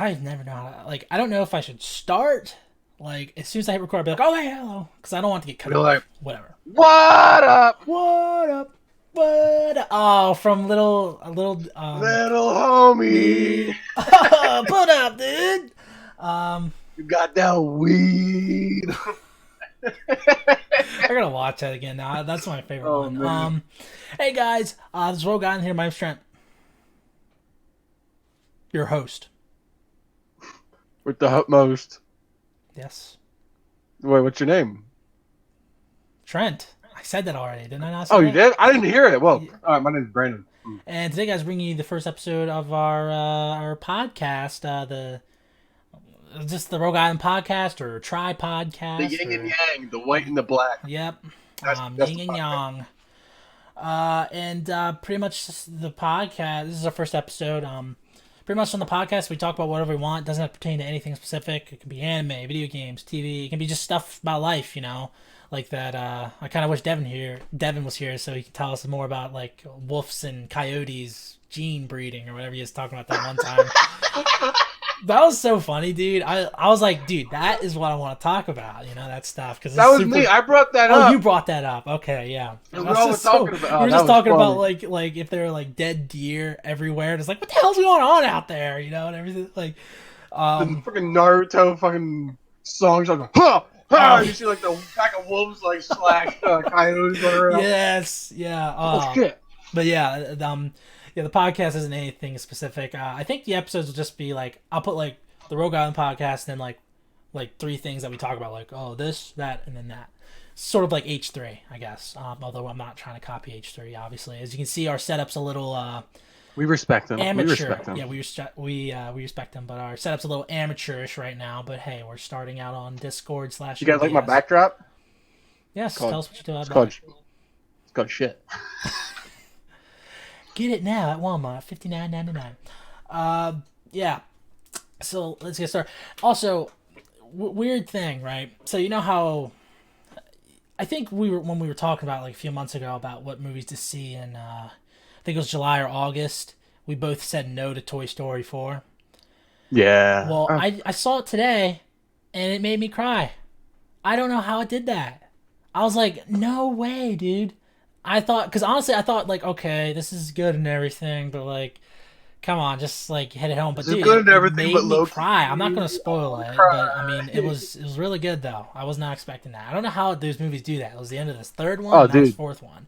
I never know how to, like, I don't know if I should start, like, as soon as I hit record, I'll be like, oh, hey, hello, because I don't want to get cut We're off. like, Whatever. what up, What up? What up? Oh, from little homie? me. Put up, dude. You got that weed? I gotta watch that again now. That's my favorite Oh one. man, Hey guys, this is Rogan here. My name's Trent, your host. with the utmost. Yes, Wait, what's your name? Trent. I said that already, didn't I not say Oh, you that? did? I didn't hear it. Well, Yeah. all right. My name's Brandon. And today, guys, bringing you the first episode of our podcast, the just the Rogue Island podcast or Try The podcast yin and or yang, the white and the black. yep, That's yin the and podcast. yang. And pretty much the podcast. This is our first episode. Pretty much on the podcast we talk about whatever we want. It doesn't have to pertain to anything specific. It can be anime, video games, TV. It can be just stuff about life, like that. I kind of wish Devin was here so he could tell us more about like wolves and coyotes gene breeding or whatever he was talking about that one time. That was so funny, dude. I was like, dude, that is what I want to talk about. That stuff because That was me. I brought that Oh, up. you brought that up. Okay, yeah. And we That's all were just so- talking about. We Oh, were that just was talking about funny. like if there were like dead deer everywhere. And it's like, what the hell's going on out there? And everything. Like, The um, fucking Naruto fucking songs like, huh, huh. You see like the pack of wolves like slash coyotes running around. yes, yeah. Oh shit. But yeah, yeah. The podcast isn't anything specific. I think the episodes will just be like I'll put like the Rogue Island podcast and then like three things that we talk about, like this, that, and then that. Sort of like H3, I guess. Although I'm not trying to copy H3, obviously. As you can see, our setup's a little We respect them. amateur. We respect them. Yeah, we respect them, but our setup's a little amateurish right now. But hey, we're starting out on Discord / You guys like my OBS. backdrop? Yes, called- tell us what you do It's about called. it. It's called shit. Get it now at Walmart, $59.99. Yeah. So let's get started. Also, weird thing, right? So you know how I think when we were talking about like a few months ago about what movies to see in I think it was July or August, we both said no to Toy Story 4. Yeah. Well, Oh, I saw it today and it made me cry. I don't know how it did that. I was like, no way, dude. I thought, because honestly, I thought like, okay, this is good and everything, but like, come on, just like hit it home. But This is dude, good and it everything, made but me low-key, cry. I'm not gonna spoil it, cry. but I mean, it was really good though. I was not expecting that. I don't know how those movies do that. It was the end of this third one, Oh, and that was dude. fourth one.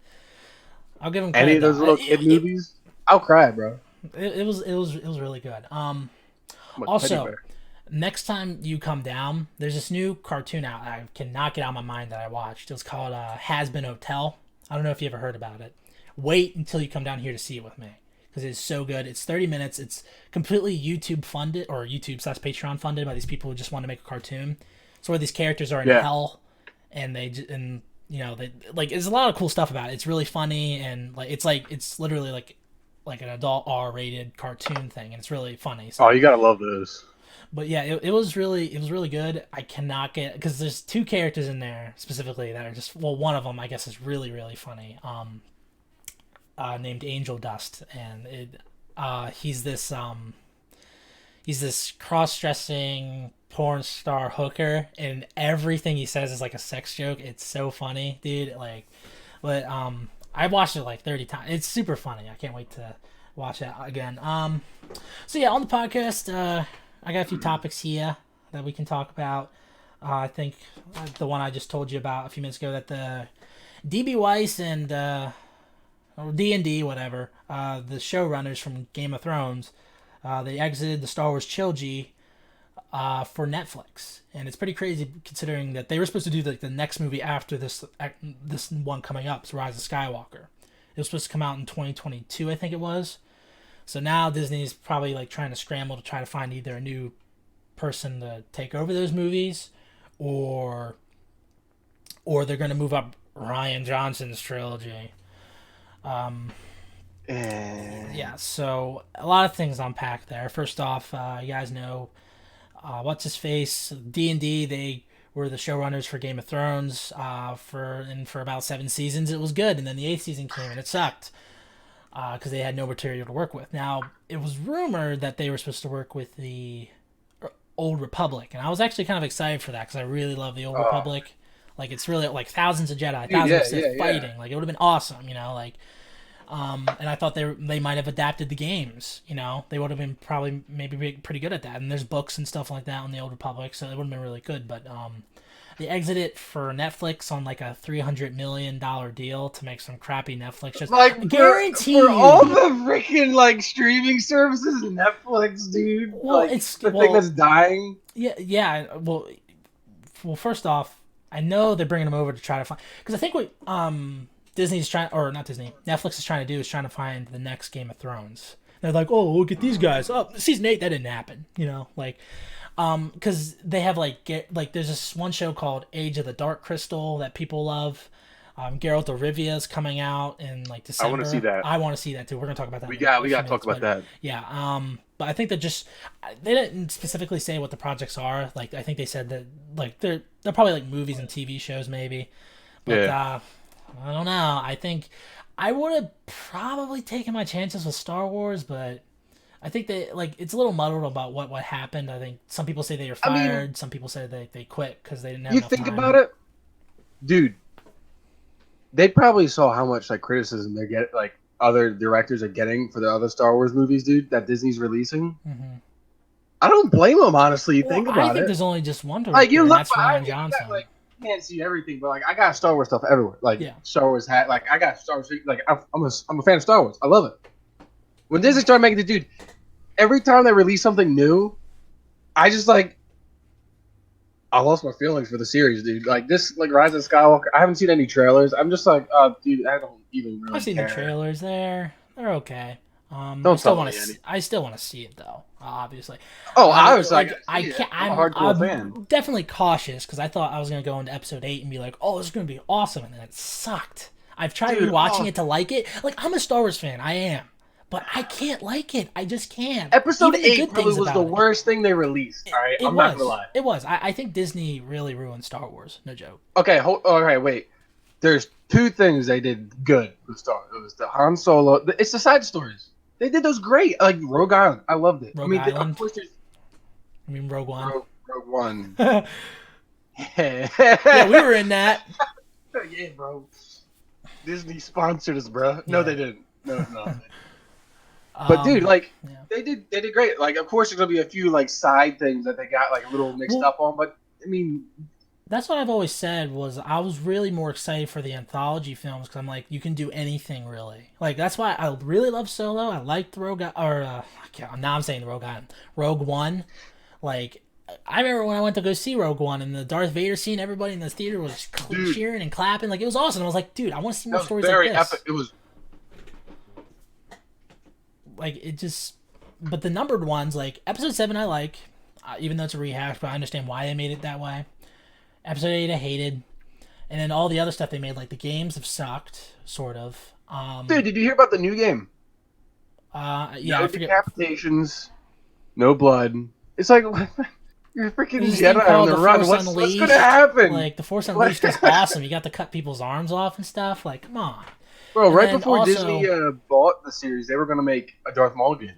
I'll give them any credit. of those though. little kid movies, I'll cry, bro. It was really good. I'm a teddy Also, bear. next time you come down, there's this new cartoon out. I cannot get out of my mind that I watched. It was called Has Been Hotel. I don't know if you ever heard about it. Wait until you come down here to see it with me because it's so good. It's 30 minutes. It's completely YouTube funded or YouTube / Patreon funded by these people who just want to make a cartoon. So where these characters are in Yeah. hell, and they like there's a lot of cool stuff about it. It's really funny and it's literally like an adult R-rated cartoon thing, and it's really funny. So Oh, you gotta love those. but yeah, it was really good. I cannot get because there's two characters in there specifically that are just one of them I guess is really funny. Named Angel Dust, and he's this cross-dressing porn star hooker, and everything he says is like a sex joke. It's so funny, dude. Like, but I watched it like 30 times. It's super funny. I can't wait to watch that again. So yeah, on the podcast, I got a few topics here that we can talk about. I think the one I just told you about a few minutes ago, that the DB Weiss and or D&D, whatever, the showrunners from Game of Thrones, they exited the Star Wars trilogy for Netflix, and it's pretty crazy considering that they were supposed to do the next movie after this one coming up, so Rise of Skywalker. It was supposed to come out in 2022, I think it was. So now Disney's probably like trying to scramble to try to find either a new person to take over those movies, or they're going to move up Ryan Johnson's trilogy. Yeah, so a lot of things unpacked there. First off, you guys know what's his face, D&D. They were the showrunners for Game of Thrones for about 7 seasons. It was good, and then the 8th season came and it sucked because they had no material to work with. Now it was rumored that they were supposed to work with the Old Republic, and I was actually kind of excited for that because I really love the Old Oh, Republic. Like it's really like thousands of Jedi, dude, thousands yeah, of Sith yeah, yeah. fighting. Like it would have been awesome, you know. Like, and I thought they might have adapted the games. You know, they would have been probably maybe pretty good at that. And there's books and stuff like that on the Old Republic, so it would have been really good. But they exited for Netflix on like a $300 million deal to make some crappy Netflix shows. Like I guarantee for all you. the freaking like streaming services, Netflix, dude, Well, like it's the thing well, that's dying. yeah, yeah. Well, first off, I know they're bringing them over to try to find because I think what Disney's trying, or not Disney, Netflix is trying to do is trying to find the next Game of Thrones. They're like, oh, look at these guys. Oh, season 8 that didn't happen. You know, like, because they have like there's this one show called Age of the Dark Crystal that people love. Geralt of Rivia is coming out in like I December. want to see that. I want to see that too. We're gonna talk about that. We in a got few to talk minutes, about but that. yeah. But I think they didn't specifically say what the projects are. Like I think they said that like they're probably like movies and TV shows maybe. But Yeah. I don't know. I think I would have probably taken my chances with Star Wars, but I think they like it's a little muddled about what happened. I think some people say they were I mean, fired. Some people say they quit because they didn't have you enough think time. about it, dude. They probably saw how much like criticism they get, like other directors are getting for the other Star Wars movies, dude. That Disney's releasing. Hmm. I don't blame them, honestly. You Well, think I about think it. there's only just one Like director, you and look that's behind Ryan you, you got Johnson. like you can't see everything, but like I got Star Wars stuff everywhere. Like Yeah. Star Wars hat, like I got Star Wars. Like I'm a fan of Star Wars. I love it. When Disney started making the dude, every time they release something new, I just like I lost my feelings for the series, dude. Like this, like Rise of Skywalker. I haven't seen any trailers. I'm just like, dude, I don't even really I've seen the care. trailers. They're okay. I Don't still tell want me to. any. I still want to see it though. Obviously. Oh, I was like, I can't. I'm a hardcore fan. I'm definitely cautious because I thought I was gonna go into episode 8 and be like, "Oh, this is gonna be awesome," and then it sucked. I've tried Dude, rewatching oh. it to like it. Like I'm a Star Wars fan, I am, but I can't like it. I just can't. Episode Even the 8 good probably things was about the it. worst thing they released. All right, It I'm was. not gonna lie. It was. I think Disney really ruined Star Wars. No joke. Okay, all right, wait. There's two things they did good with Star Wars. It was the Han Solo. It's the side stories. They did those great. Like Rogue Island, I loved it. Rogue I mean, Island? of course, there's I mean, Rogue One. Rogue One. Yeah, yeah, we were in that. Yeah, bro. Disney sponsored us, bro. No, Yeah. they didn't. No. But dude, like yeah. they did great. Like, of course, there's gonna be a few like side things that they got like a little mixed Well, up on. But I mean, That's what I've always said was I was really more excited for the anthology films because I'm like you can do anything really. Like that's why I really love Solo. I liked now I'm saying the Rogue One. Like I remember when I went to go see Rogue One and the Darth Vader scene, everybody in the theater was Dude. cheering and clapping. Like it was awesome. I was like, dude, I want to see that more was stories very like this. epic. It was. Like it just, but the numbered ones, like Episode 7, I like, even though it's a rehash, but I understand why they made it that way. Episode 8, I hated. And then all the other stuff they made, like the games have sucked, sort of. Dude, did you hear about the new game? Yeah, No I forget. decapitations, no blood. It's like you're a freaking There's this thing Jedi on called the The run. Force What's Unleashed. gonna happen? Like the Force What? Unleashed is awesome. You got to cut people's arms off and stuff. Like, come on. Bro, And right then before also- Disney bought the series, they were gonna make a Darth Maul game,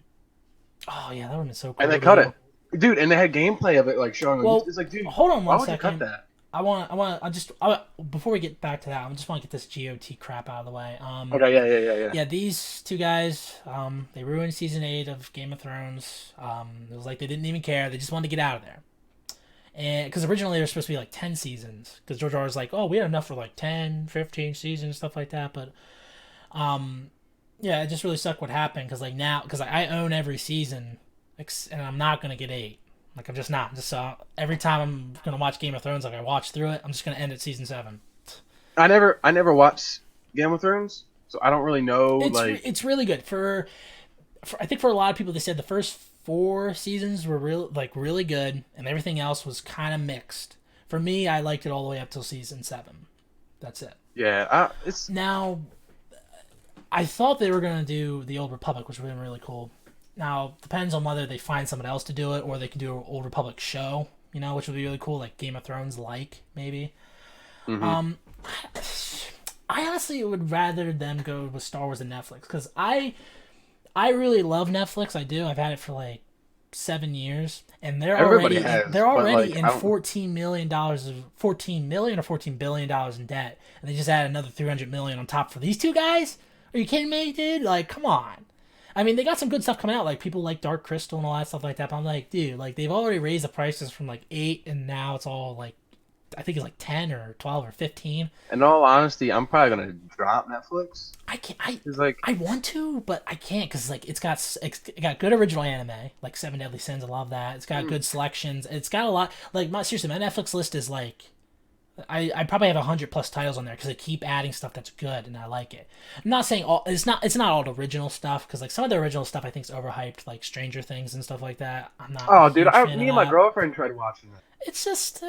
Oh yeah, that would have been so cool. and they cut it. Dude, and they had gameplay of it like showing. Well, It's like, dude, hold on why one would you second. cut that? Before we get back to that, I just want to get this GOT crap out of the way. Okay, yeah. Yeah, these two guys, they ruined season 8 of Game of Thrones. It was like they didn't even care. They just wanted to get out of there. And because originally there were supposed to be like 10 seasons. Because George R. R. was like, oh, we had enough for like 10, 15 seasons, stuff like that. But, yeah, it just really sucked what happened. Because like now, because I own every season, and I'm not going to get 8. Like I'm just not. Just every time I'm going to watch Game of Thrones, like I watch through it, I'm just going to end at season 7. I never watched Game of Thrones, so I don't really know. It's really good for I think for a lot of people they said the first 4 seasons were really good and everything else was kind of mixed. For me, I liked it all the way up till season 7. That's it. yeah, it's Now, I thought they were gonna do the Old Republic, which would have been really cool. Now, depends on whether they find someone else to do it or they can do an Old Republic show, which would be really cool, like Game of Thrones, maybe. mhm. I honestly would rather them go with Star Wars than Netflix because I really love Netflix. I do. I've had it for like 7 years, and they're Everybody already has, they're but already like in I don't. $14 million of 14 million or $14 billion in debt, and they just add another 300 million on top for these two guys. Are you kidding me, dude? Like, come on. I mean, they got some good stuff coming out, like people like Dark Crystal and all that stuff like that. But I'm like, dude, like they've already raised the prices from like 8, and now it's all like, I think it's like 10 or 12 or 15. In all honesty, I'm probably gonna drop Netflix. I can't. I It's like, I want to, but I can't because like it got good original anime, like Seven Deadly Sins. I love that. It's got mm, good selections. It's got a lot. Like my seriously, my Netflix list is like I probably have 100 plus titles on there because they keep adding stuff that's good and I like it. I'm not saying all. It's not all the original stuff because like some of the original stuff I think is overhyped, like Stranger Things and stuff like that. I'm not a oh, dude, huge fan of me and my that. girlfriend tried watching it. It's just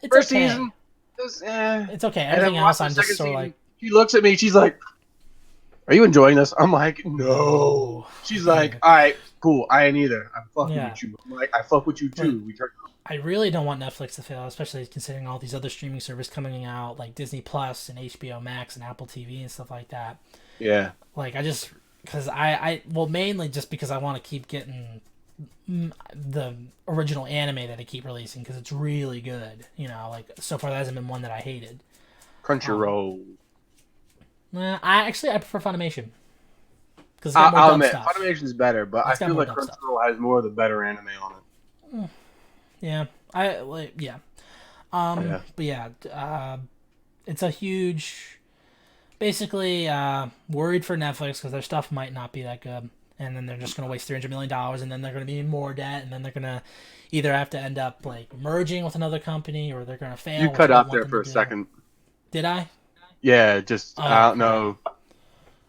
it's First okay. season, it was, eh. It's okay. And then Everything we else watched the I'm just second sort of season. like, She looks at me. She's like, "Are you enjoying this?" I'm like, "No." no. She's like, "All right, cool. I ain't either. I'm fucking Yeah. with you." I'm like, "I fuck with you But too." We turned. I really don't want Netflix to fail, especially considering all these other streaming services coming out, like Disney Plus and HBO Max and Apple TV and stuff like that. Yeah. Like, I just, because well, mainly just because I want to keep getting the original anime that they keep releasing because it's really good. You know, like, so far there hasn't been one that I hated. Um, Crunchyroll. I prefer Funimation because it's got more I'll dub admit, stuff. Funimation's better, but I It's got feel more like dub stuff. Crunchyroll has more of the better anime on Yeah, yeah. it. Yeah. But yeah, it's a huge. Basically, worried for Netflix because their stuff might not be that good, and then they're just gonna waste $300 million, and then they're gonna be in more debt, and then they're gonna either have to end up like merging with another company, or they're gonna You fail, which I cut don't out want there them to for a do. second. Did I? Yeah, just I Oh don't crap! know.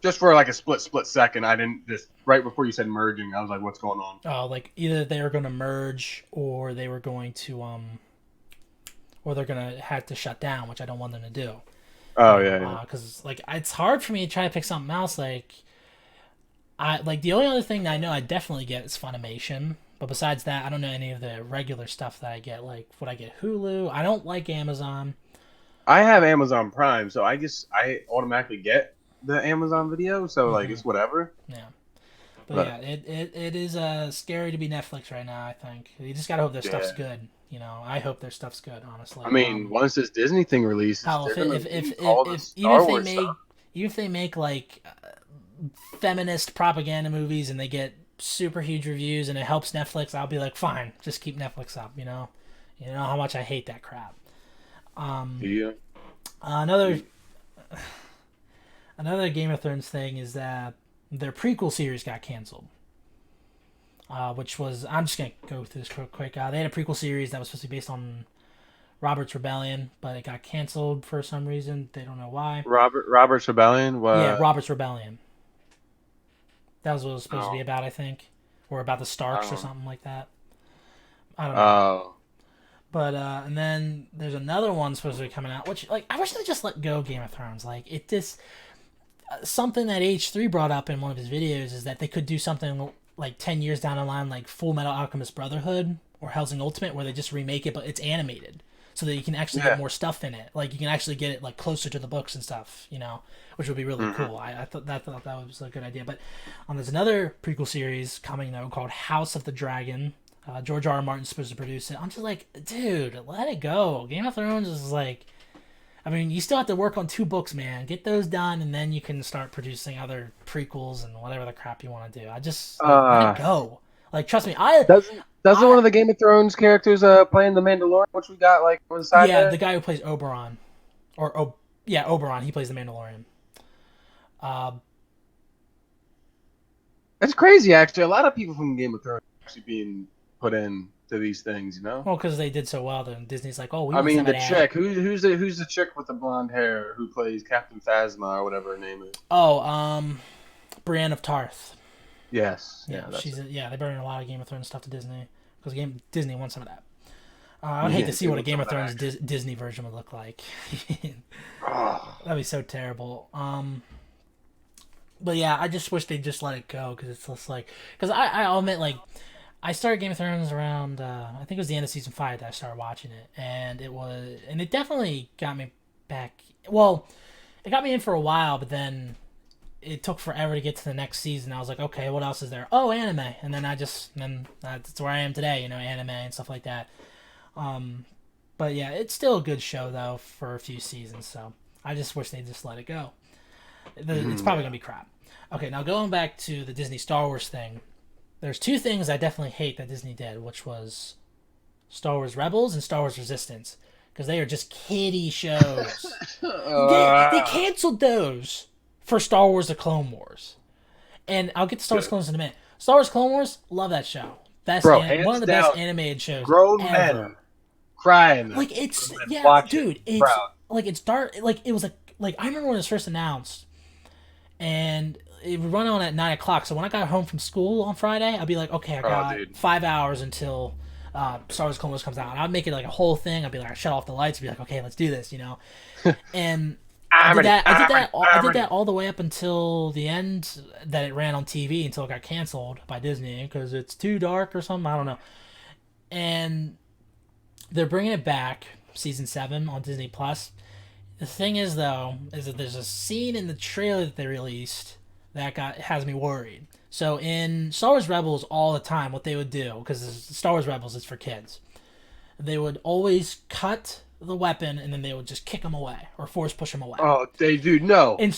Just for like a split second, I didn't just right before you said merging, I was like, "What's going on?" Oh, like either they were gonna merge, or they were going to or they're gonna have to shut down, which I don't want them to do. Oh yeah, Because like it's hard for me to try to pick something else. Like I like the only other thing that I know I definitely get is Funimation. But besides that, I don't know any of the regular stuff that I get. Like, would I get Hulu? I don't like Amazon. I have Amazon Prime, so I guess I automatically get the Amazon Video, so like Hmm. it's whatever. Yeah, but yeah, But it is scary to be Netflix right now. I think you just gotta hope their stuff's yeah, good. You know, I hope their stuff's good. Honestly, I mean, once this Disney thing releases, hell, they're gonna if release all the even Star if they Wars make stuff. like feminist propaganda movies and they get super huge reviews and it helps Netflix, I'll be like, fine, just keep Netflix up. You know how much I hate that crap. Um, Yeah, another another Game of Thrones thing is that their prequel series got canceled. Which was I'm just gonna go through this real quick. They had a prequel series that was supposed to be based on Robert's Rebellion, but it got canceled for some reason. They don't know why. Robert's Rebellion. Yeah, What? Robert's Rebellion. That was what it was supposed to be Oh, about, I think, or about the Starks or oh, something like that. I don't know. oh. But and then there's another one supposed to be coming out, which like I wish they just let go of Game of Thrones. Like it just something that H3 brought up in one of his videos is that they could do something like 10 years down the line, like Full Metal Alchemist Brotherhood or Hellsing Ultimate, where they just remake it, but it's animated, so that you can actually get Yeah. more stuff in it. Like you can actually get it like closer to the books and stuff, which would be really Hmm. cool. I thought that was a good idea. But there's another prequel series coming though called House of the Dragon. George R. R. Martin's supposed to produce it. I'm just like, dude, let it go. Game of Thrones is like, I mean, you still have to work on 2 books, man. Get those done, and then you can start producing other prequels and whatever the crap you want to do. I just like let it Uh, go. Like, trust me, I, doesn't one I, of the Game of Thrones characters playing the Mandalorian, which we got like on the side yeah, the there? guy who plays Oberon, yeah, Oberon, he plays the Mandalorian. Uh, That's crazy, actually. A lot of people from Game of Thrones are actually being put in to these things, you know. well, because they did so well, then Disney's like, oh, we I want mean, the somebody to add. chick who's the chick with the blonde hair who plays Captain Phasma or whatever her name is. Oh, Brienne of Tarth. Yes, Yeah, yeah, that's it. yeah. They brought in a lot of Game of Thrones stuff to Disney because Disney wants some of that. I would hate Yeah, to see they what a want Game some of of that Thrones action. Disney version would look like. Oh, That'd be so terrible. But yeah, I just wish they'd just let it go because it's just like because I'll admit like I started Game of Thrones around I think it was the end of season 5 that I started watching it, and it definitely got me back. Well, it got me in for a while, but then it took forever to get to the next season. I was like, okay, what else is there? Oh, anime, and then that's where I am today. Anime and stuff like that. But yeah, it's still a good show though for a few seasons. So I just wish they just let it go. It's probably gonna be crap. Okay, now going back to the Disney Star Wars thing, there's two things I definitely hate that Disney did, which was Star Wars Rebels and Star Wars Resistance, because they are just kiddie shows. They canceled those for Star Wars: The Clone Wars, and I'll get to Star Wars Clone Wars in a minute. Star Wars Clone Wars, love that show. One of the best animated shows grown ever. men crying. Like it's watching, dude, it's proud. like it's dark. Like it was like I remember when it was first announced, and it would run on at 9:00. So when I got home from school on Friday, I'd be like, okay, I got 5 hours until Star Wars Clone Wars comes out. And I'd make it like a whole thing. I'd be like, I shut off the lights. I'd be like, okay, let's do this, And I did that all the way up until the end that it ran on TV until it got canceled by Disney because it's too dark or something. I don't know. And they're bringing it back, season 7 on Disney Plus. The thing is, though, is that there's a scene in the trailer that they released that has me worried. So in Star Wars Rebels, all the time, what they would do, because Star Wars Rebels is for kids, they would always cut the weapon and then they would just kick them away or force push them away. Oh, they do no. In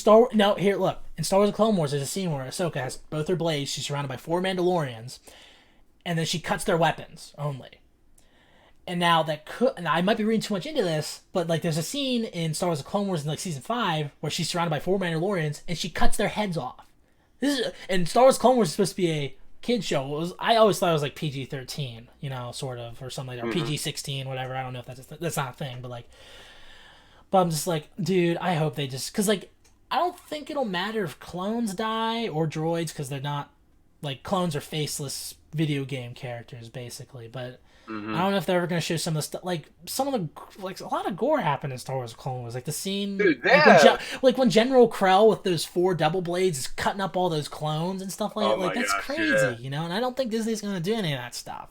here, look. In Star Wars: The Clone Wars, there's a scene where Ahsoka has both her blades. She's surrounded by 4 Mandalorians, and then she cuts their weapons only. And now I might be reading too much into this, but like there's a scene in Star Wars: The Clone Wars in like season 5 where she's surrounded by 4 Mandalorians and she cuts their heads off. And Star Wars: Clone Wars is supposed to be a kid show. I always thought it was like PG-13, sort of, or something like that, or PG-16, whatever. I don't know if that's not a thing, but I'm just like, dude, I hope they just, because like I don't think it'll matter if clones die or droids, because they're not, like, clones are faceless video game characters basically, but. I don't know if they're ever going to show some of the stuff. Like, a lot of gore happened in Star Wars Clone Wars. Like, the scene... Dude, yeah. When General Krell with those 4 double blades is cutting up all those clones and stuff like that. Like, that's crazy, And I don't think Disney's going to do any of that stuff.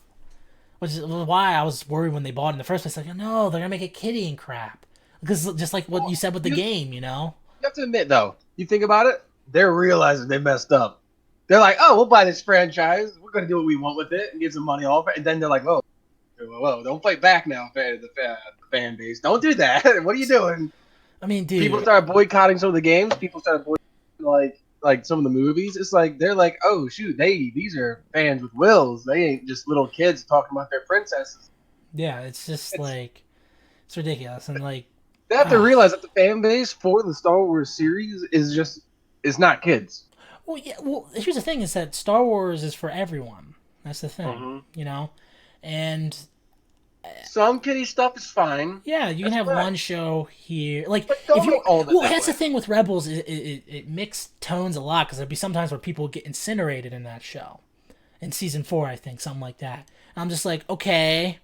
Which is why I was worried when they bought it in the first place. Like, no, they're going to make it kiddie and crap. Because just like what you said with the game, You have to admit, though, you think about it, they're realizing they messed up. They're like, oh, we'll buy this franchise. We're going to do what we want with it and get some money off it. And then they're like, whoa, don't fight back now, the fan base. Don't do that. What are you doing? I mean, dude. People started boycotting some of the games. People started boycotting, like some of the movies. It's like, they're like, oh, shoot, these are fans with wills. They ain't just little kids talking about their princesses. Yeah, it's just, it's ridiculous. And, like... They have to realize that the fan base for the Star Wars series is not kids. Well, yeah, here's the thing, is that Star Wars is for everyone. That's the thing, And... some kiddie stuff is fine. Yeah, you can have one show here. Like, if you, that's the thing with Rebels. It mixed tones a lot, because there'd be sometimes where people get incinerated in that show. In season 4, I think, something like that. And I'm just like, okay,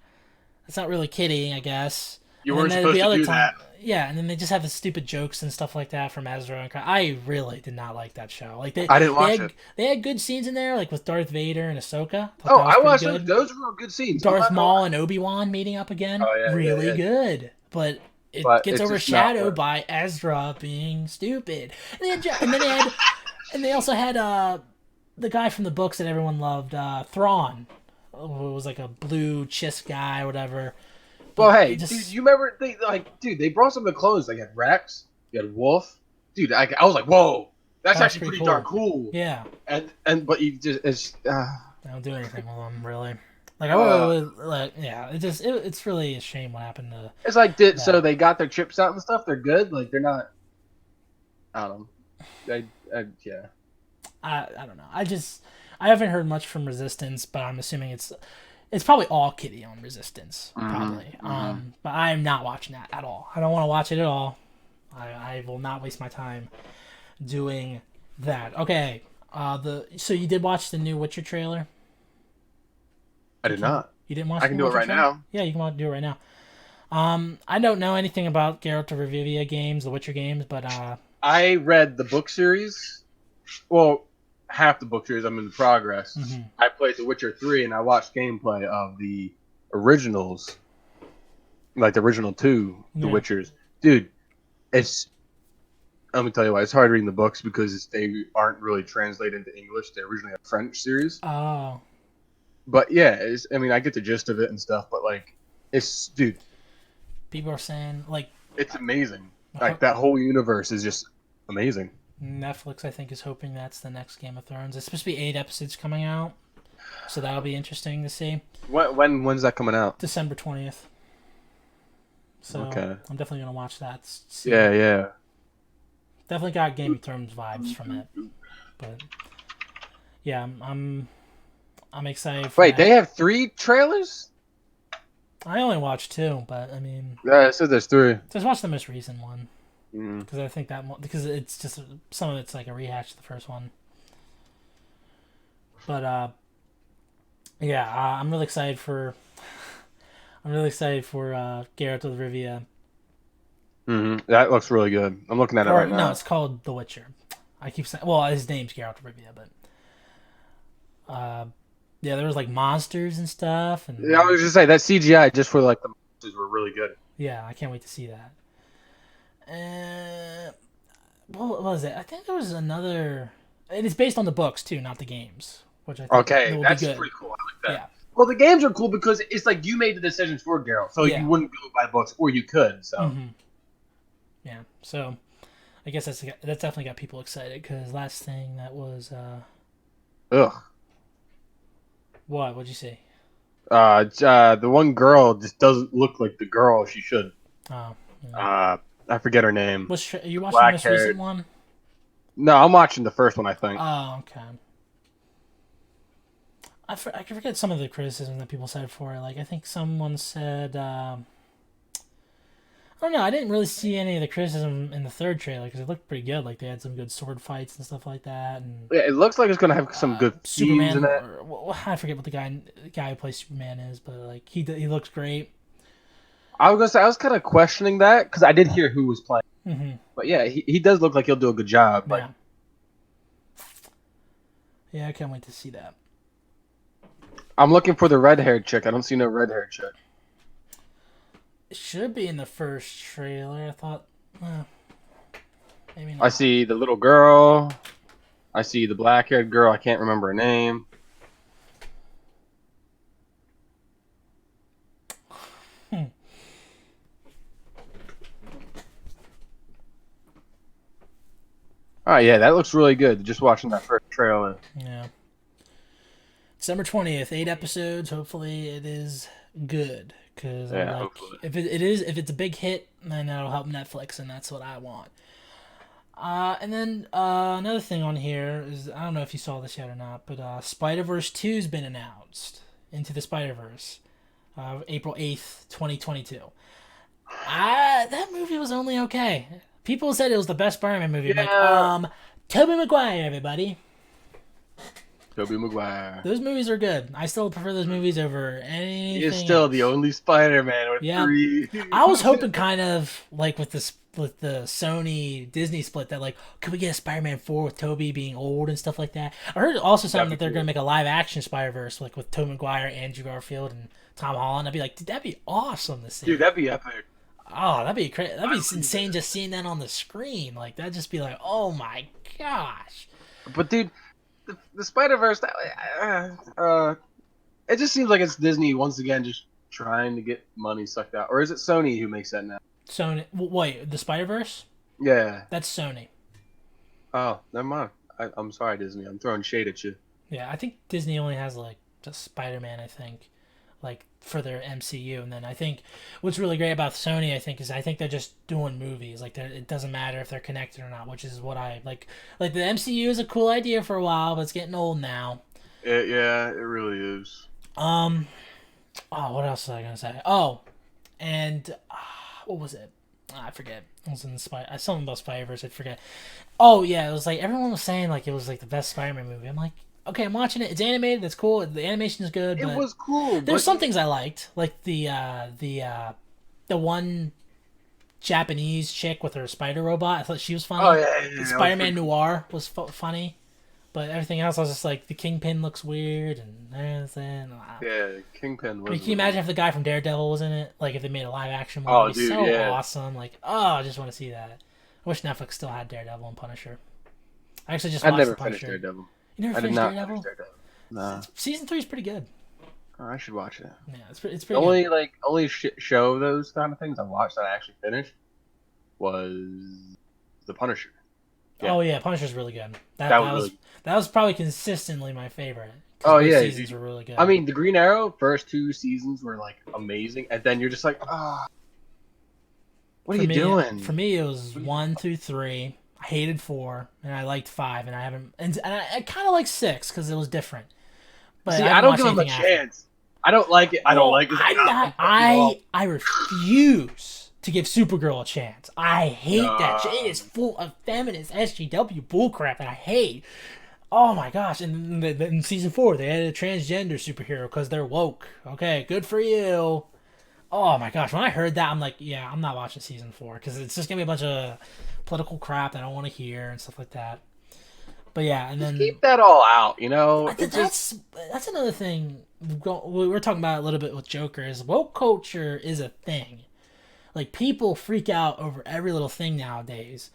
that's not really kidding, I guess. You weren't supposed to do that. Yeah, and then they just have the stupid jokes and stuff like that from Ezra and I really did not like that show. Like I didn't watch it. They had good scenes in there, like with Darth Vader and Ahsoka. I watched those. Those were good scenes. Darth Maul and Obi-Wan meeting up again. Oh, yeah, really good. But it gets overshadowed by Ezra being stupid. And they also had the guy from the books that everyone loved, Thrawn, who was like a blue chiss guy or whatever. Well, hey, dude, you remember they brought some of the clones. Like, you had Rex, you had Wolf. Dude, I was like, whoa, that's actually pretty darn cool. Yeah. But you just I don't do anything with them really. Like it's really a shame what happened to. It's like so they got their chips out and stuff. They're good. Like, they're not. I don't know. Yeah. I don't know. I haven't heard much from Resistance, but I'm assuming it's probably all kiddie on Resistance, probably. But I'm not watching that at all. I don't want to watch it at all. I will not waste my time doing that. Okay. So you did watch the new Witcher trailer? I did not. You didn't watch? I can do it right now. Yeah, you can do it right now. I don't know anything about Geralt of Rivia games, the Witcher games, but I read the book series. Well, half the book series. I'm in the progress. I played The Witcher 3 and I watched gameplay of the originals, like the original 2 The Witchers. Dude, it's Let me tell you why. It's hard reading the books because they aren't really translated into English. They're originally a French series. Oh, But yeah, I mean, I get the gist of it and stuff. But like, dude, people are saying like it's amazing. Like that whole universe is just amazing. Netflix, I think, is hoping that's the next Game of Thrones. It's supposed to be 8 episodes coming out, so that'll be interesting to see. When's that coming out? December 20th. So Okay. I'm definitely gonna watch that. See. Yeah, yeah. Definitely got Game of Thrones vibes from it, but yeah, I'm excited. For Wait, that. they have 3 trailers? I only watched 2, but I mean, Yeah, it says there's 3. just watch the most recent one Mm. because I think because it's just some of it's like a rehash of the first one. But yeah, I'm really excited for. I'm really excited for Geralt of Rivia. That looks really good. I'm looking at it right now. No, it's called The Witcher. I keep saying, well, his name's Geralt of Rivia, but yeah, there was like monsters and stuff, and Yeah, I was just say that CGI just for like the monsters were really good. yeah, I can't wait to see that. What was it? I think there was another. And it's based on the books too, not the games, which I think Okay, will that's be good. pretty cool. I like that. Yeah. Well, the games are cool because it's like you made the decisions for Geralt, so Yeah. you wouldn't go by books, or you could. So Mm-hmm. Yeah, so I guess that's definitely got people excited because last thing that was ugh. what'd you say? The one girl just doesn't look like the girl she should. Oh, yeah. I forget her name. Are you watching the most recent one? No, I'm watching the first one. I think. Oh, okay. I can forget some of the criticism that people said for it. Like, I think someone said, I don't know. I didn't really see any of the criticism in the third trailer because it looked pretty good. Like, they had some good sword fights and stuff like that. And Yeah, it looks like it's gonna have some good scenes Superman, in it. I forget what the guy who plays Superman is, but like he looks great. I was gonna say I was kind of questioning that because I did hear who was playing, Mm-hmm. but yeah, he does look like he'll do a good job. Like, yeah, I can't wait to see that. I'm looking for the red-haired chick. I don't see no red-haired chick. It should be in the first trailer. I thought, maybe not. I see the little girl. I see the black-haired girl. I can't remember her name. Oh yeah, that looks really good. Just watching that first trailer. Yeah. December 20th, 8 episodes. Hopefully, it is good. Because hopefully. if it's a big hit, then that'll help Netflix, and that's what I want. And then another thing on here is I don't know if you saw this yet or not, but Spider-Verse 2's been announced. Into the Spider-Verse, April 8th, 2022. That movie was only okay. People said it was the best Spider-Man movie. Yeah. I'm like, Tobey Maguire, everybody. Tobey Maguire. Those movies are good. I still prefer those movies over anything. He is still else. the only Spider-Man with Yeah. 3. I was hoping kind of like with the Sony Disney split that like could we get a Spider-Man 4 with Tobey being old and stuff like that. I heard also something that they're gonna make a live action Spider-Verse like with Tobey Maguire, Andrew Garfield, and Tom Holland. I'd be like, dude, that'd be awesome to see. Dude, that'd be epic. Oh, that'd be crazy. That'd be insane just seeing that on the screen. Like that'd just be like, oh my gosh. But dude, the Spider-Verse, it just seems like it's Disney once again just trying to get money sucked out. Or is it Sony who makes that now? Sony. Wait, the Spider-Verse? Yeah. That's Sony. Oh, never mind. I'm sorry, Disney. I'm throwing shade at you. Yeah, I think Disney only has like just Spider-Man. I think, like for their MCU, and then I think what's really great about Sony, I think, is I think they're just doing movies. Like it doesn't matter if they're connected or not, which is what I like. Like the MCU is a cool idea for a while, but it's getting old now. Yeah, it really is. Oh, what else was I gonna say? Oh, and what was it? I forget. It was in the something about Spider-Verse. I forget. Oh yeah, it was like everyone was saying like it was like the best Spider-Man movie. I'm like, okay, I'm watching it. It's animated. That's cool. The animation is good. It but was cool. there's some things I liked, like the one Japanese chick with her spider robot. I thought she was funny. Oh yeah. Spider-Man Noir was funny, but everything else I was just like the Kingpin looks weird and everything. Yeah, Kingpin was. Can you imagine if the guy from Daredevil was in it? Like if they made a live action one, Oh, it'd be dude, so yeah. awesome. Like, oh, I just want to see that. I wish Netflix still had Daredevil and Punisher. I actually just I watched never the finished Punisher. Daredevil. You never I did finished not Daredevil? finish Daredevil. No. Season 3 is pretty good. Oh, I should watch it. Yeah, it's The pretty good. only show of those kind of things I watched that I actually finished was The Punisher. Yeah. Oh yeah, Punisher's really good. That was really. That was probably consistently my favorite. 'Cause Oh both yeah, seasons dude. were really good. I mean, the Green Arrow first 2 seasons were like amazing, and then you're just like, ah, what are you doing? For me, it was 1 through 3. I hated 4, and I liked 5, and I haven't. And I kind of like 6 because it was different. But See, I I don't haven't give him a watched anything after. chance. I don't like it. I don't like it. I'm not. I refuse to give Supergirl a chance. I hate that shit. It is full of feminist SGW bullcrap that I hate. Oh my gosh! And in season 4, they added a transgender superhero because they're woke. Okay, good for you. Oh my gosh! When I heard that, I'm like, yeah, I'm not watching season 4 because it's just gonna be a bunch of political crap that I don't want to hear and stuff like that. But yeah, and then keep that all out. You know, that's another thing. We were talking about a little bit with Joker. Is woke culture is a thing. Like people freak out over every little thing nowadays,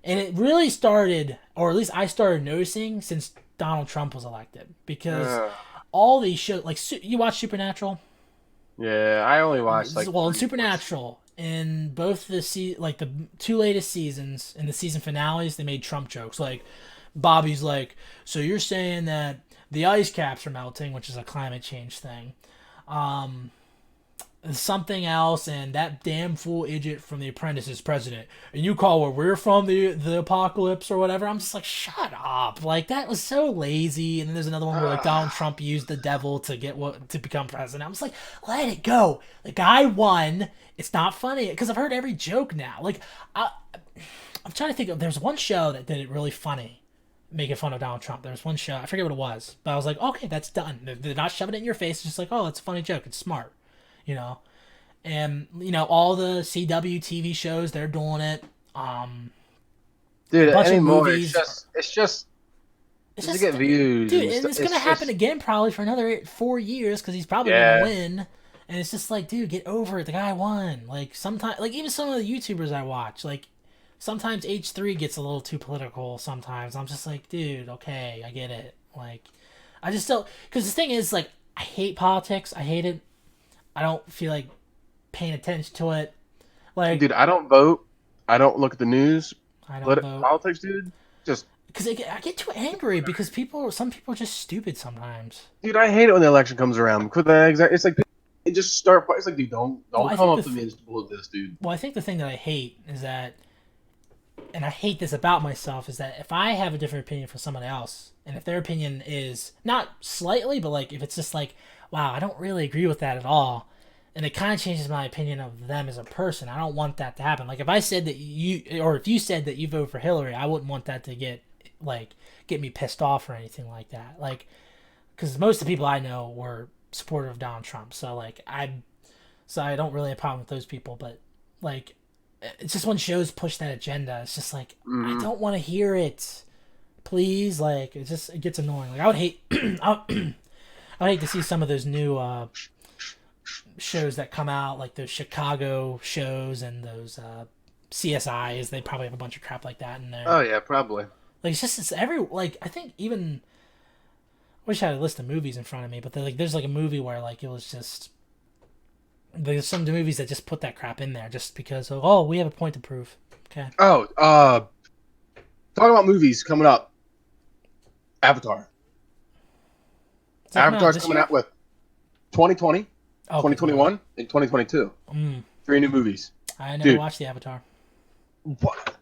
and it really started, or at least I started noticing since Donald Trump was elected, because all these shows, like you watch Supernatural. Yeah, I only watched like. Well, in Supernatural, in both the the 2 latest seasons, in the season finales, they made Trump jokes. Like Bobby's like, so you're saying that the ice caps are melting, which is a climate change thing. Something else, and that damn fool idiot from The Apprentice is president, and you call where we're from the apocalypse or whatever. I'm just like, shut up! Like that was so lazy. And then there's another one where like Donald Trump used the devil to become president. I'm just like, let it go. The guy won. It's not funny because I've heard every joke now. Like I'm trying to think of. There's one show that did it really funny, making fun of Donald Trump. There's one show, I forget what it was, but I was like, okay, that's done. They're not shoving it in your face. It's just like, oh, it's a funny joke. It's smart. You know, and all the CW TV shows, they're doing it. Dude, a bunch anymore, of movies. It's just to get views, dude. And it's gonna happen again probably for another 4 years because he's probably gonna win. And it's just like, dude, get over it. The guy won. Like sometimes, like even some of the YouTubers I watch, like sometimes H3 gets a little too political. Sometimes I'm just like, dude, okay, I get it. Like, I just don't, because the thing is, like, I hate politics. I hate it. I don't feel like paying attention to it. Like, dude, I don't vote. I don't look at the news. I don't vote. Politics, dude. Just because I get too angry because some people are just stupid sometimes. Dude, I hate it when the election comes around. It's like it just start. It's like, dude, don't come up to me and bullet this, dude. Well, I think the thing that I hate is that, and I hate this about myself, is that if I have a different opinion from someone else, and if their opinion is not slightly, but like if it's just like, wow, I don't really agree with that at all, and it kind of changes my opinion of them as a person. I don't want that to happen. Like if I said that if you said that you vote for Hillary, I wouldn't want that to get me pissed off or anything like that. Like, because most of the people I know were supportive of Donald Trump, so I don't really have a problem with those people. But like, it's just when shows push that agenda, it's just like, I don't want to hear it. Please, like, it gets annoying. Like I would hate, I would hate to see some of those new shows that come out, like those Chicago shows and those CSIs. They probably have a bunch of crap like that in there. Oh yeah, probably. Like it's every, like, I think even, I wish I had a list of movies in front of me, but there's like a movie where like it was just, there's some movies that just put that crap in there just because we have a point to prove. Okay. Oh, talking about movies coming up. Avatar. Avatar's coming out with 2020, 2021, and 2022. 3 new movies. I never watched the Avatar. What?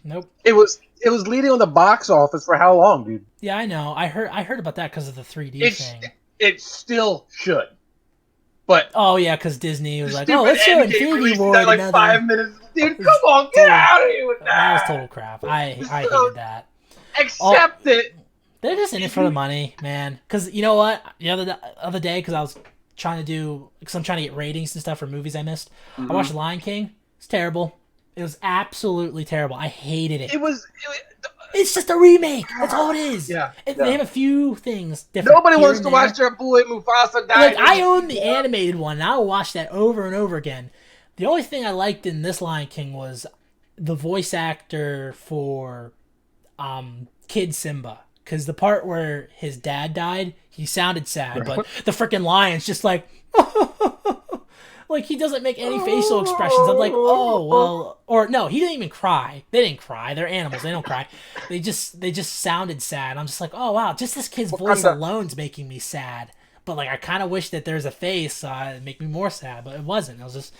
Nope. It was leading on the box office for how long, dude? Yeah, I know. I heard about that because of the 3D thing. It still should. But yeah, because Disney was like, let's show Infinity War like 5 minutes. Dude, come on, get out of here with that. That was total crap. I hated that. Accept it. They're just in it for the money, man. Because you know what? The other day, because I was trying to I'm trying to get ratings and stuff for movies I missed. I watched Lion King. It's terrible. It was absolutely terrible. I hated it. It's just a remake. That's all it is. Yeah. They have a few things different. Nobody wants to watch their boy Mufasa die. Like, I own the animated one, and I'll watch that over and over again. The only thing I liked in this Lion King was the voice actor for Kid Simba, because the part where his dad died, he sounded sad, but the freaking lion's just like, like he doesn't make any facial expressions. I'm like, oh well, or no, he didn't even cry. They didn't cry. They're animals. They don't cry. They just sounded sad. I'm just like, oh wow, just this kid's voice Wakanda. alone's making me sad. But like, I kind of wish that there's a face it'd make me more sad, but it wasn't. It was just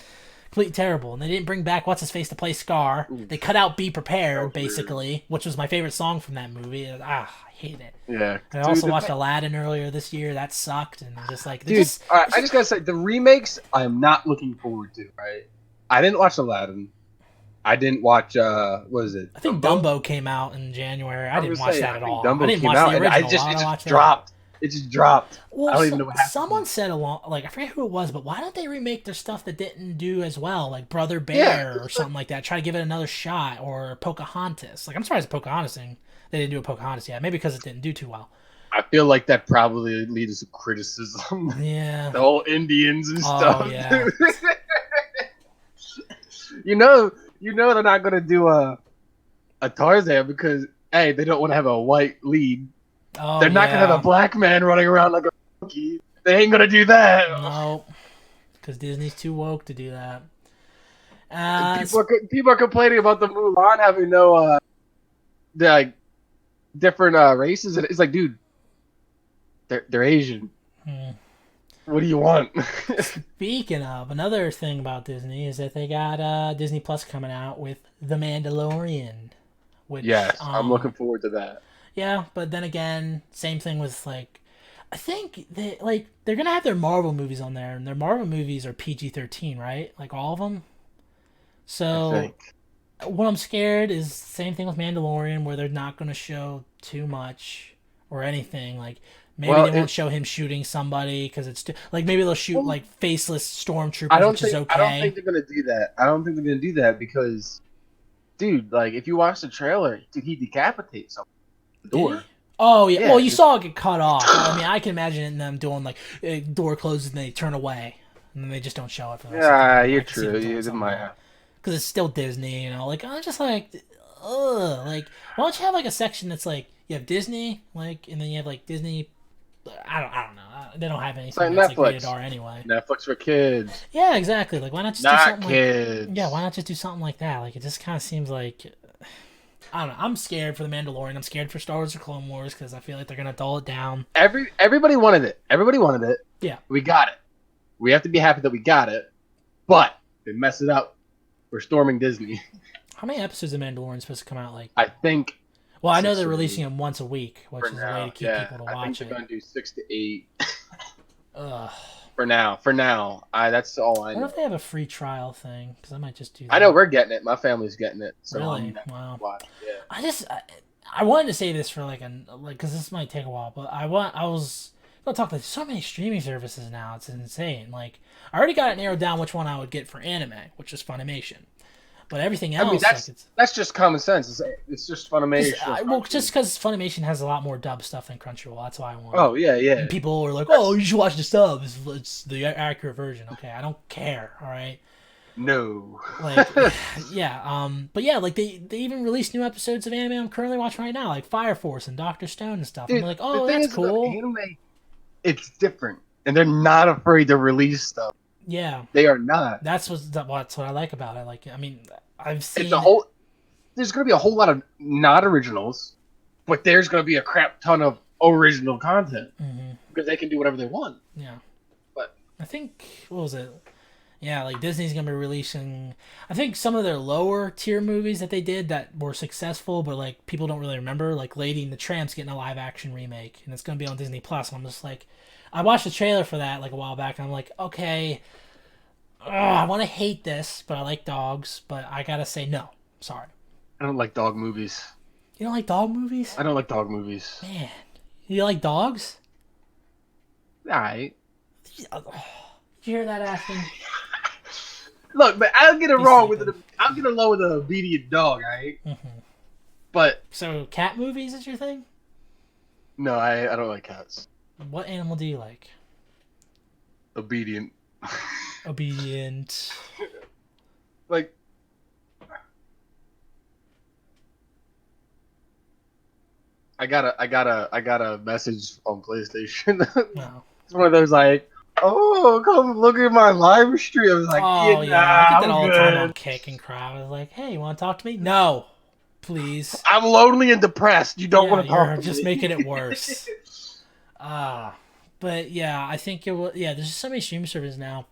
completely terrible. And they didn't bring back what's his face to play Scar. They cut out "Be Prepared" basically, which was my favorite song from that movie. I hate it. Yeah. And I also watched Aladdin earlier this year. That sucked, and just like Dude, all right, I just gotta say the remakes I am not looking forward to. Right, I didn't watch Aladdin. I didn't watch what is it? I think Dumbo came out in January. I didn't watch that at all. Dumbo I didn't came watch out, the and original. it just that. dropped. It just dropped. Well, I don't even know what happened. Someone said I forget who it was, but why don't they remake their stuff that didn't do as well, like Brother Bear or something like that? Try to give it another shot, or Pocahontas. Like, I'm surprised Pocahontas thing they didn't do a Pocahontas yet. Maybe because it didn't do too well. I feel like that probably leads to criticism. Yeah. The whole Indians and stuff. Yeah. you know they're not gonna do a Tarzan because hey, they don't want to have a white lead. Oh, they're not gonna have a black man running around like a monkey. They ain't gonna do that. No, because Disney's too woke to do that. People are complaining about the Mulan having no the, like, different races, and it's like, dude, they're Asian. What do you want? Speaking of, another thing about Disney is that they got Disney Plus coming out with The Mandalorian. Which, yes, I'm looking forward to that. Yeah, but then again, same thing with like, I think they're gonna have their Marvel movies on there, and their Marvel movies are PG-13, right? Like all of them. So what I'm scared is same thing with Mandalorian, where they're not gonna show too much or anything. Like maybe they won't show him shooting somebody because it's like maybe they'll shoot like faceless stormtroopers, which is okay. I don't think they're gonna do that. I don't think they're gonna do that because, dude, like if you watch the trailer, dude, he decapitates someone. Door. Oh yeah. Well, you saw it get cut off. I mean, I can imagine them doing like door closes and they turn away, and then they just don't show it for the rest of the time. You're true. You might. Because it's still Disney, you know. Like I'm just like, ugh. Like why don't you have like a section that's like you have Disney, like, and then you have like Disney. I don't know. They don't have anything that's like rated R anyway. Netflix for kids. Yeah, exactly. Like why not just do something kids. Like, yeah, why not just do something like that? Like it just kind of seems like. I don't know. I'm scared for The Mandalorian. I'm scared for Star Wars or Clone Wars because I feel like they're gonna dull it down. Everybody wanted it. Everybody wanted it. Yeah, we got it. We have to be happy that we got it. But they mess it up. We're storming Disney. How many episodes of Mandalorian supposed to come out? Like I think. Well, I know they're releasing them once a week, which is a way to keep people to watch it. I think they're gonna do 6 to 8. Ugh. For now, that's all I know. What if they have a free trial thing? Because I might just do that. I know we're getting it. My family's getting it. So really? Wow. Yeah. I wanted to say this for because this might take a while, but I was gonna talk. Like so many streaming services now, it's insane. Like I already got it narrowed down which one I would get for anime, which is Funimation. But everything else, I mean, that's just common sense. It's just Funimation. Well, just because Funimation has a lot more dub stuff than Crunchyroll, that's why I want. Oh yeah. And people are like, "Oh, you should watch the sub. It's the accurate version." Okay, I don't care. All right. No. Like, yeah. But yeah, like they even released new episodes of anime I'm currently watching right now, like Fire Force and Doctor Stone and stuff. Dude, I'm like, oh, that's cool. Anime, it's different, and they're not afraid to release stuff. Yeah, they are not. That's what I like about it. Like, I mean, I've seen there's gonna be a whole lot of not originals, but there's gonna be a crap ton of original content because they can do whatever they want. Yeah, but I think what was it? Yeah, like Disney's gonna be releasing. I think some of their lower tier movies that they did that were successful, but like people don't really remember. Like Lady and the Tramp's getting a live action remake, and it's gonna be on Disney Plus. And I'm just like. I watched the trailer for that like a while back, and I'm like, okay, I want to hate this, but I like dogs, but I gotta say no. Sorry. I don't like dog movies. You don't like dog movies? I don't like dog movies. Man, you like dogs? Alright. Did you hear that, Ashton? Look, but I'll get it wrong with I'll get along with an obedient dog, alright? But so cat movies is your thing? No, I don't like cats. What animal do you like? Obedient. Obedient. Like, I got a message on PlayStation. No. It's one of those like, oh, come look at my live stream. I was like, yeah, Oh nah, yeah, I get that I'm all the time on good. Kick and Crowd. I was like, hey, you want to talk to me? No, please. I'm lonely and depressed. You don't Yeah, want to talk you're to just me. making it worse. But yeah, I think it will. Yeah, there's just so many streaming services now.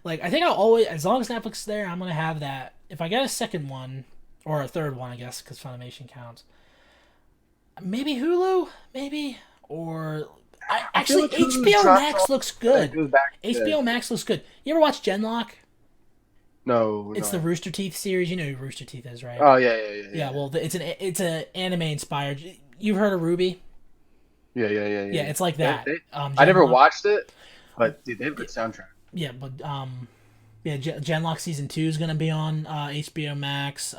Like, I think I'll always, as long as Netflix is there, I'm gonna have that. If I get a second one or a third one, I guess, because Funimation counts. Maybe Hulu, maybe, or I feel actually like Hulu HBO drops Max off looks and it good. goes back. Yeah. HBO Max looks good. You ever watch Genlock? No, It's the no. Rooster Teeth series. You know who Rooster Teeth is, right? Oh yeah, yeah, yeah, Yeah. yeah, Well, it's a anime inspired. You've heard of Ruby? yeah, yeah, yeah, Yeah, yeah. it's like They, that. they, I never Genlock. watched it, but dude, they have a good soundtrack. Yeah, but yeah, Genlock season 2 is gonna be on HBO Max.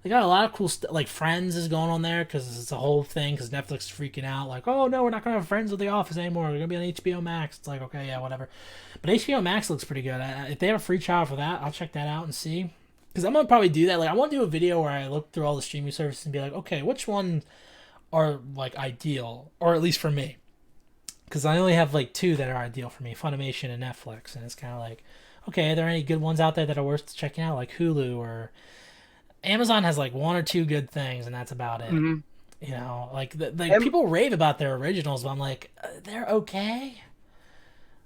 They got a lot of cool stuff. Like Friends is going on there because it's a whole thing. Because Netflix is freaking out, like, oh no, we're not gonna have Friends with The Office anymore. We're gonna be on HBO Max. It's like, okay, yeah, whatever. But HBO Max looks pretty good. If they have a free trial for that, I'll check that out and see. Because I'm gonna probably do that. Like, I want to do a video where I look through all the streaming services and be like, okay, which ones are like ideal, or at least for me. Because I only have like two that are ideal for me: Funimation and Netflix. And it's kind of like, okay, are there any good ones out there that are worth checking out, like Hulu or Amazon has like one or two good things, and that's about it. Mm-hmm. You know, like like people rave about their originals, but I'm like, they're okay.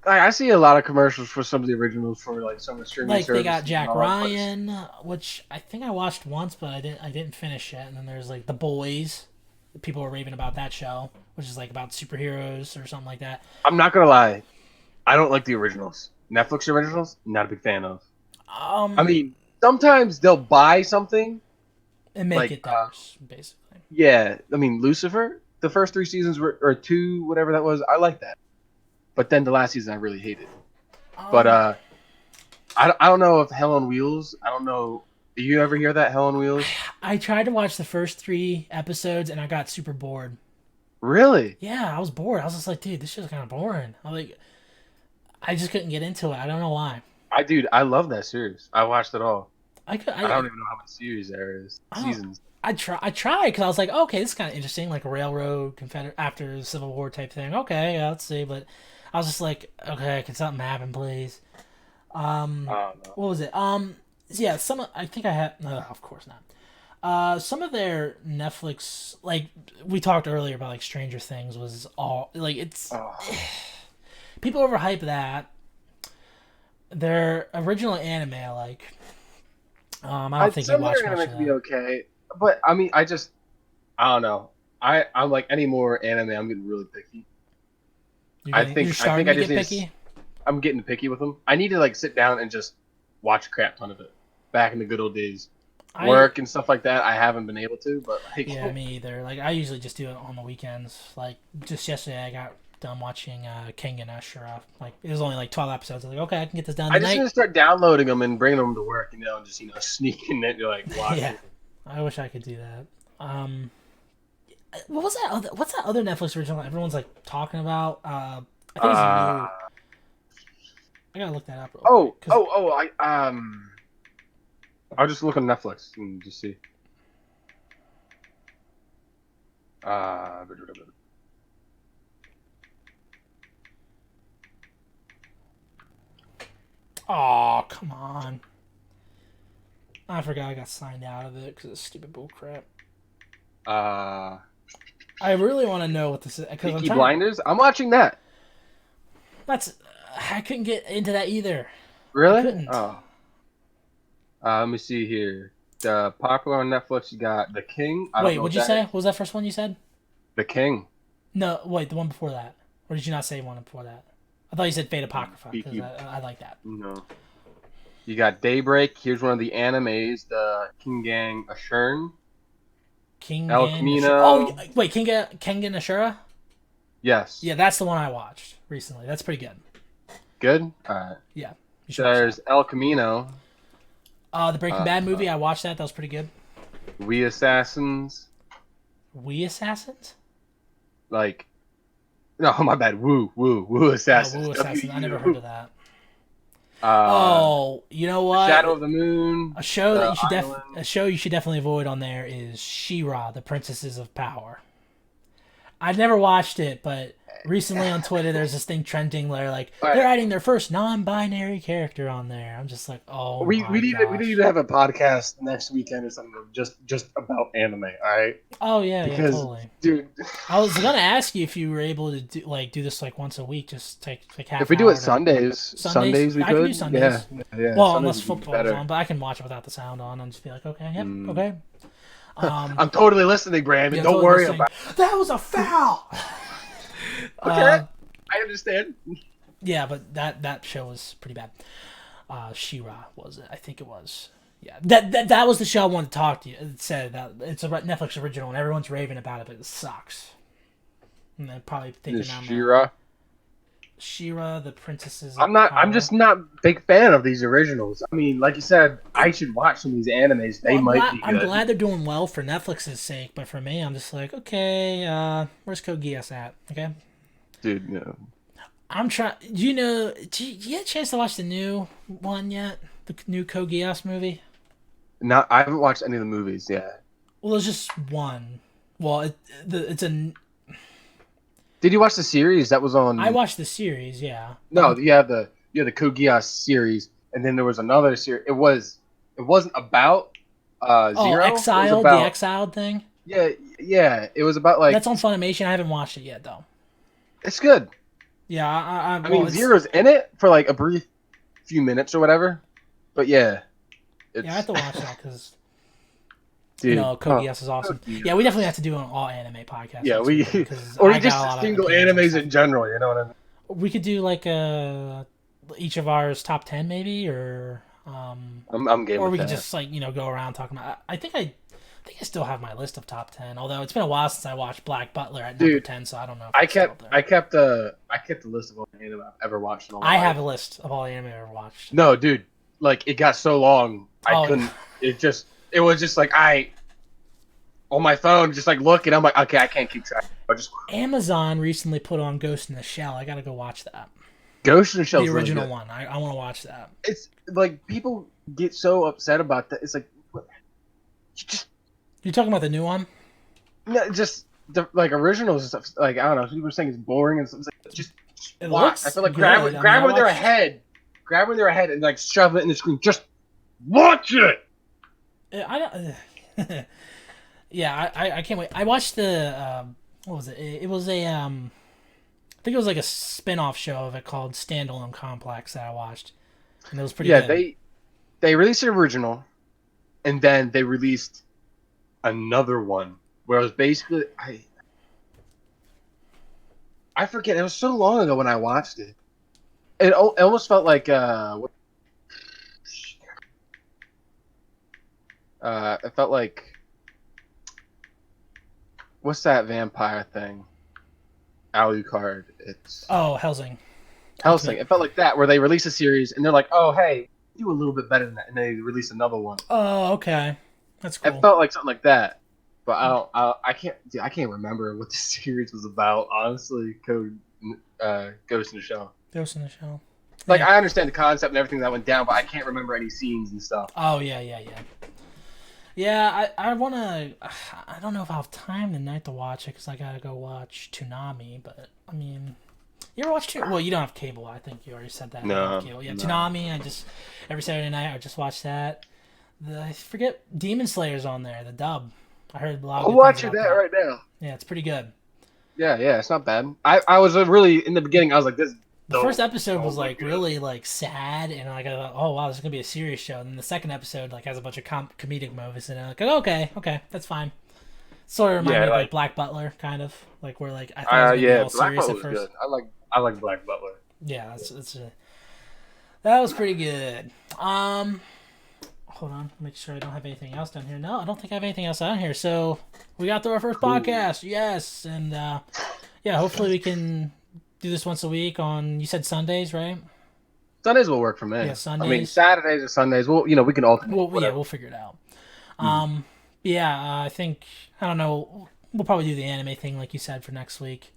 I see a lot of commercials for some of the originals for like some of the streaming Like they services got and Jack all that place. Ryan, which I think I watched once, but I didn't finish it. And then there's like The Boys. People are raving about that show, which is like about superheroes or something like that. I'm not gonna lie, I don't like the originals. Netflix originals, not a big fan of. I Um, mean, sometimes they'll buy something and make like, it theirs, basically. yeah. I mean, Lucifer, the first three seasons were or two, whatever that was, I like that. But then the last season, I really hated. But Um, I don't know if Hell on Wheels. I don't know. Do you ever hear that Hell on Wheels? I tried to watch the first 3 episodes and I got super bored. Really? Yeah, I was bored. I was just like, dude, this shit's kind of boring. I just couldn't get into it. I don't know why. I love that series. I watched it all. I could, I don't even know how many series there is. I don't, Seasons. I tried because I was like, okay, this is kind of interesting, like a railroad confederate after the Civil War type thing. Okay, yeah, let's see. But I was just like, okay, can something happen, please? I don't know. What was it? Yeah, I think I had. No, of course not. Some of their Netflix, like we talked earlier about, like Stranger Things was all like it's Oh. people overhype that. Their original anime, I like. I don't think you Some of watched their much anime of can be that. okay, but I mean, I don't know. I'm like any more anime, I'm getting really picky. You're I starting think I to just get need. picky. I'm getting picky with them. I need to like sit down and just watch a crap ton of it. Back in the good old days, I work and stuff like that. I haven't been able to, but like, Yeah, me either. Like I usually just do it on the weekends. Like just yesterday, I got done watching Kengan Ashura. Like it was only like 12 episodes. I was like, okay, I can get this done I just need tonight. to start downloading them and bringing them to work, and just sneaking it, like Yeah, watching. I wish I could do that. What was that other? What's that other Netflix original everyone's like talking about? I think it's Uh new. I gotta look that up real quick. oh Cause oh oh I'll just look on Netflix and just see. Uh, oh come on, I forgot I got signed out of it because of stupid bullcrap. uh, I really want to know what this is because I'm Peaky trying. Blinders. I'm watching that. That's I couldn't get into that either. I Really? couldn't. Oh, let me see here. The popular on Netflix. You got The King. I don't Wait, know what what'd you that say? is. What was that first one you said? The King. No, wait, the one before that. Or did you not say one before that? I thought you said Fate Apocrypha because Peaky. I like that. No. You got Daybreak. Here's one of the animes. The King Gang Ashern. El Kengan Ashura. Oh, Camino. wait, Kengan Ashura? Yes. Yeah, that's the one I watched recently. That's pretty good. Good. All right. Yeah, you should watch that. There's El Camino. The Breaking Bad movie, I watched that. That was pretty good. We Assassins. We Assassins? Like, no, my bad. Woo Oh, Assassins. Woo Assassins. I never W-U. heard of that. Oh, you know what? Shadow of the Moon, A show that the you should Island. a show you should definitely avoid on there is She-Ra, the Princesses of Power. I've never watched it, but recently on Twitter there's this thing trending where like But they're adding their first non-binary character on there. I'm just like, oh we my need gosh. to have a podcast next weekend or something just about anime. All right, Oh yeah, because totally. dude, I was gonna ask you if you were able to do this like once a week, just take like half if we an do hour it to Sundays we I can do could. Sundays. Yeah. Well, Sundays unless would be football's better. on, but I can watch it without the sound on and just be like, okay, yep, Mm. okay. I'm totally listening, Brandon. Yeah, Don't totally worry listening. about. That was a foul. Okay, I understand. Yeah, but that show was pretty bad. She-Ra was it? I think it was. Yeah, that was the show I wanted to talk to you. It said that it's a Netflix original and everyone's raving about it, but it sucks. And they're probably thinking This I'm Shira. She-Ra, the Princesses. I'm of not. Power. I'm just not a big fan of these originals. I mean, like you said, I should watch some of these animes. They Well, might be I'm good. glad they're doing well for Netflix's sake, but for me, I'm just like, okay, where's Code Geass at? Okay, Dude, no. I'm trying. Do you get a chance to watch the new one yet? The new Code Geass movie? Not. I haven't watched any of the movies yet. Well, there's just one. Well, it's a. Did you watch the series that was on? I watched the series, yeah. No, you had the Code Geass series, and then there was another series. It wasn't about Zero. It was Exiled, about, the Exiled thing. yeah. It was about like That's on Funimation. I haven't watched it yet, though. it's good. Yeah, I well, mean, it's- Zero's in it for like a brief few minutes or whatever, but yeah, it's, Yeah, I have to watch that because dude, Code Geass is awesome. Code Geass. Yeah, we definitely have to do an all anime podcast. Yeah, next we week, 'cause or I got just a lot of single opinions and animes stuff. in general. You know what I mean? We could do like each of ours top 10 maybe, or I'm game or with we could that. just like go around talking about. I think I still have my list of top 10. Although it's been a while since I watched Black Butler at number Dude, 10, so I don't know. If I it's still kept up I there. kept the list of all the anime I've ever watched. In all my I life. have a list of all the anime I've ever watched. No, dude, like it got so long, I Oh. couldn't. It was just like I on my phone, just like look, and I'm like, okay, I can't keep track. I just Amazon recently put on Ghost in the Shell. I gotta go watch that. Ghost in the Shell. The original one. I want to watch that. It's like people get so upset about that. It's like what, you just You talking about the new one? no, just the like originals and stuff. Like I don't know, people are saying it's boring and stuff. It's like, just It watch. looks I feel like good. grab I mean, grab I when they're watched- ahead, grab when they're ahead, and like shove it in the screen. Just watch it. I don't. Yeah, I can't wait. I watched the what was it? It was a I think it was like a spin-off show of it called Standalone Complex that I watched, and it was pretty Yeah, good. they released the original, and then they released another one where it was basically I forget. It was so long ago when I watched it. It almost felt like it felt like what's that vampire thing? Alucard. It's Oh, Helsing. Hellsing. It felt like that where they release a series and they're like, oh hey, do a little bit better than that, and they release another one. Oh, okay, that's cool. It felt like something like that, but I can't. Dude, I can't remember what the series was about. Honestly, Ghost in the Shell. Ghost in the Shell. Like Yeah. I understand the concept and everything that went down, but I can't remember any scenes and stuff. Oh yeah. Yeah, I wanna. I don't know if I'll have time tonight to watch it because I gotta go watch Toonami. But I mean, you ever watch Well, you don't have cable. I think you already said that. You don't have cable. Yeah, no. Toonami. I just every Saturday night I just watch that. I forget Demon Slayer's on there. The dub. I heard a lot. Of I'm good watching things that about right now. Yeah, it's pretty good. Yeah, it's not bad. I was really in the beginning. I was like, this. The first episode was Oh my like God. really like sad, and like I thought, oh wow, this is gonna be a serious show. And then the second episode like has a bunch of comedic moments, and I'm like, okay, that's fine. Sort of reminded me of like Black Butler, kind of like where like I thought it was gonna be all Black serious Butler at was first. good. I like Black Butler. Yeah, that was pretty good. Hold on, make sure I don't have anything else down here. No, I don't think I have anything else down here. So we got through our first podcast, yes, and yeah, hopefully we can do this once a week on. You said Sundays, right? Sundays will work for me. Yeah, I mean, Sundays. Saturdays or Sundays. Well, we can alternate. Well, yeah, whatever. we'll figure it out. I think I don't know. We'll probably do the anime thing, like you said, for next week.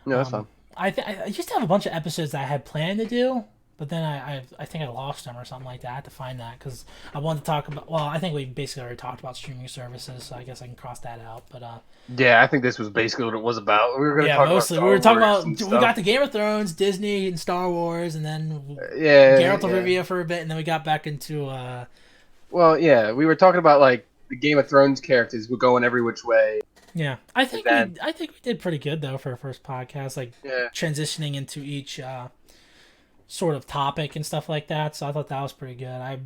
Yeah, that's fine. I used to have a bunch of episodes that I had planned to do, But then I think I lost them or something like that. I had to find that because I wanted to talk about. Well, I think we basically already talked about streaming services, so I guess I can cross that out. But Yeah, I think this was basically what it was about. We were going to yeah, talk mostly about we were talking Star Wars about. and We got stuff. the Game of Thrones, Disney, and Star Wars, and then Yeah, Geralt of yeah. Rivia for a bit, and then we got back into. Well, yeah, we were talking about like the Game of Thrones characters were going every which way. Yeah, And then, I think we did pretty good though for our first podcast, like yeah, transitioning into each sort of topic and stuff like that. So I thought that was pretty good. I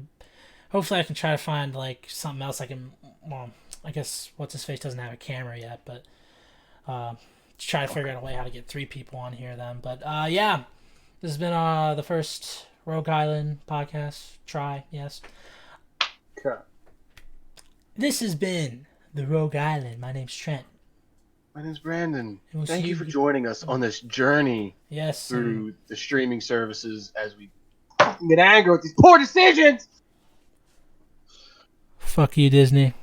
hopefully I can try to find like something else I can. Well, I guess what's his face doesn't have a camera yet, but try to figure out a way how to get 3 people on here then. But yeah, this has been the first Rogue Island podcast. Try, yes. okay. This has been the Rogue Island. My name's Trent. My name's Brandon. And we'll Thank see you for joining us on this journey Yes. through the streaming services as we get angry with these poor decisions. Fuck you, Disney.